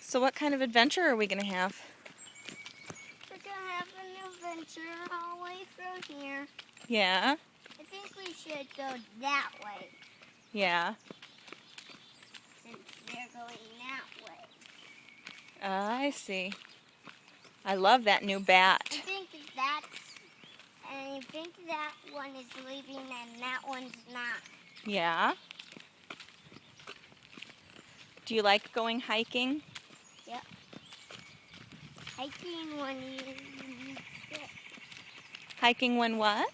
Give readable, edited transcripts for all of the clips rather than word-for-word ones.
So what kind of adventure are we going to have? We're gonna have an adventure all the way through here. Yeah? I think we should go that way Yeah. since they're going that way. I see. I love that new bat. I think that one is leaving and that one's not. Yeah? Do you like going hiking? Yep. Hiking when you sit. Hiking when what?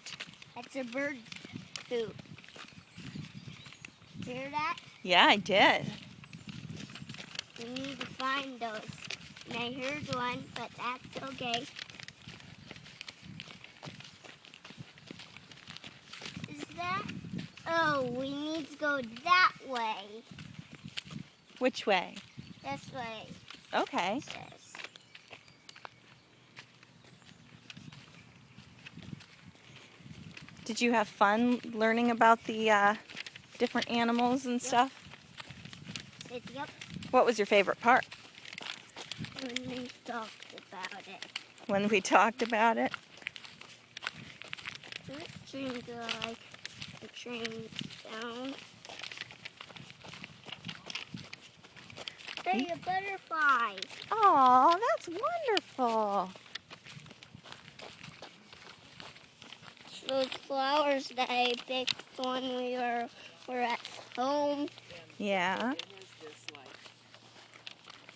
That's a bird poop. Hear that? Yeah, I did. We need to find those. And I heard one, but that's okay. Is that? Oh, we need to go that way. Which way? This way, Okay. it says. Did you have fun learning about the different animals and stuff? Said, yep, What was your favorite part? when we talked about it. When we talked about it? This train go like the train down. Hey, a butterfly. Oh, that's wonderful. Those flowers that I picked when we were at home. Yeah.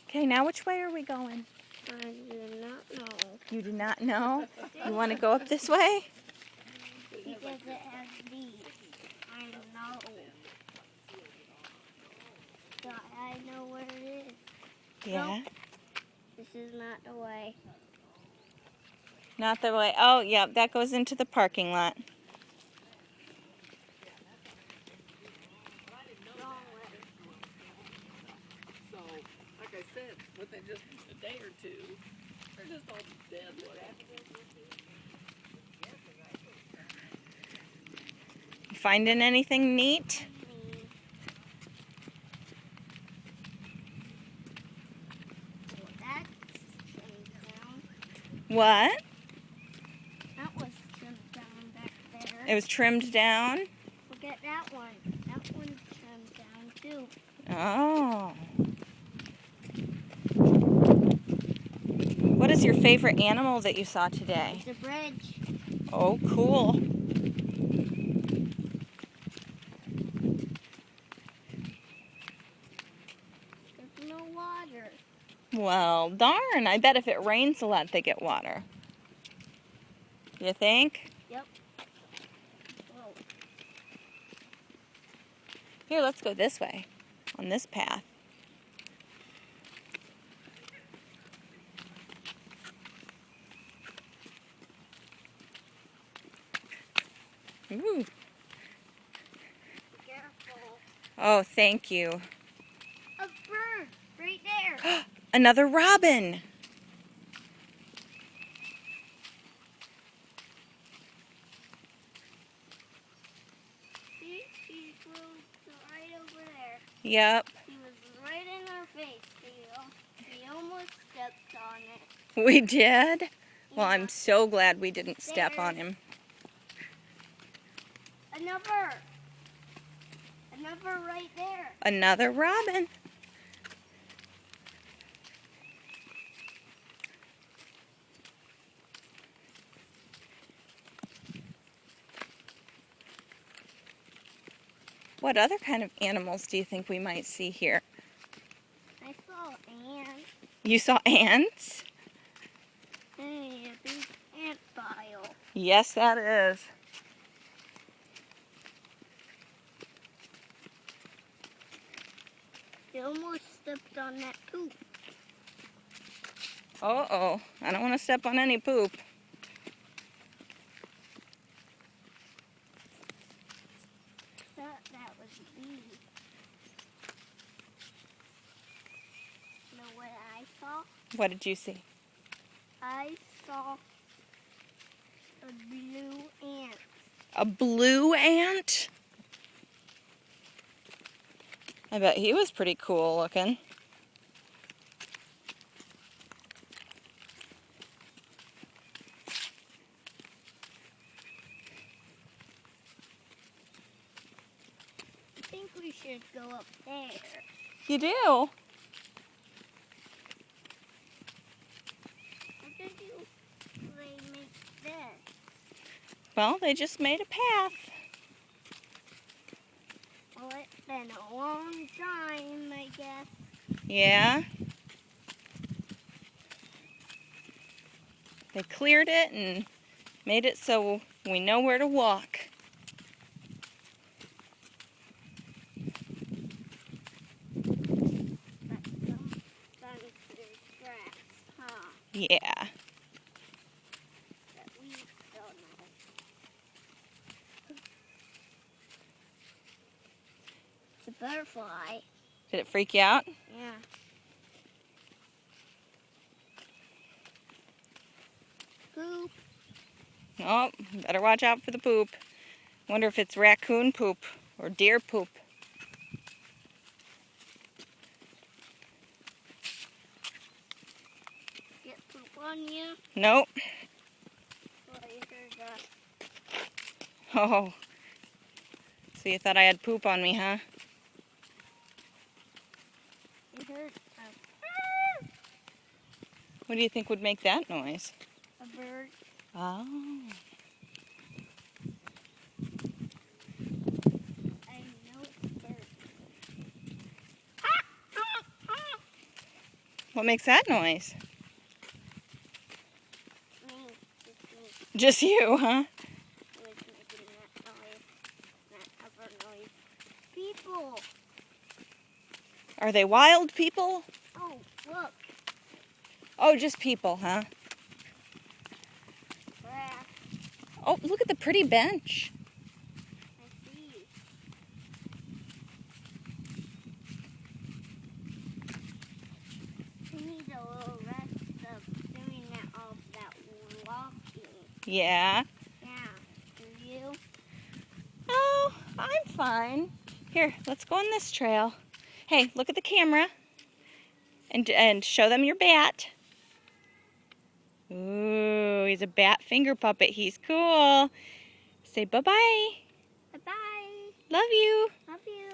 Okay, now which way are we going? I do not know. You do not know? You want to go up this way? Because it has these. I know. So I know where it is. Yeah. This is not the way. Not the way. Oh, yeah, that goes into the parking lot. Wrong way. So, like I said, within just a day or two, they're just all dead looking. You finding anything neat? That's trimmed down. What? That was trimmed down back there. It was trimmed down? Look at that one. That one's trimmed down too. Oh. What is your favorite animal that you saw today? It's a bridge. Oh, cool. There's no water. Well, darn. I bet if it rains a lot, they get water. You think? Yep. Whoa. Here, let's go this way, on this path. Ooh. Careful. Oh, thank you. A bird right there. Another robin. See? He flew right over there. Yep. He was right in our face. He almost stepped on it. We did? Well, Yeah. I'm so glad we didn't step on him. Another right there. Another robin. What other kind of animals do you think we might see here? I saw ants. You saw ants? Hey, a big ant pile. Yes, that is. He almost stepped on that poop. Uh-oh. I don't want to step on any poop. That was me. You know what I saw? What did you see? I saw a blue ant. A blue ant? I bet he was pretty cool looking. pictures go up there. You do. How did they make this? Well, they just made a path. Well, it's been a long time, I guess. Yeah. They cleared it and made it so we know where to walk. But sometimes there's grass, huh? Yeah. That we still know. It's a butterfly. Did it freak you out? Yeah. Poop. Oh, better watch out for the poop. Wonder if it's raccoon poop or deer poop. Get poop on you. Nope. Well, you heard that. Oh. So you thought I had poop on me, huh? You heard What do you think would make that noise? a bird. Oh. I know it's a bird. What makes that noise? Me. It's me. Just you, huh? Who is making that noise? That other noise. People. Are they wild people? Oh, look. Oh, just people, huh? Grass. Oh, look at the pretty bench. I see. We need a little rest of doing all that walking. Yeah. Yeah. Do you? Oh, I'm fine. Here, let's go on this trail. Hey, look at the camera and show them your bat. Ooh, he's a bat finger puppet. He's cool. Say bye-bye. Bye-bye. Love you. Love you.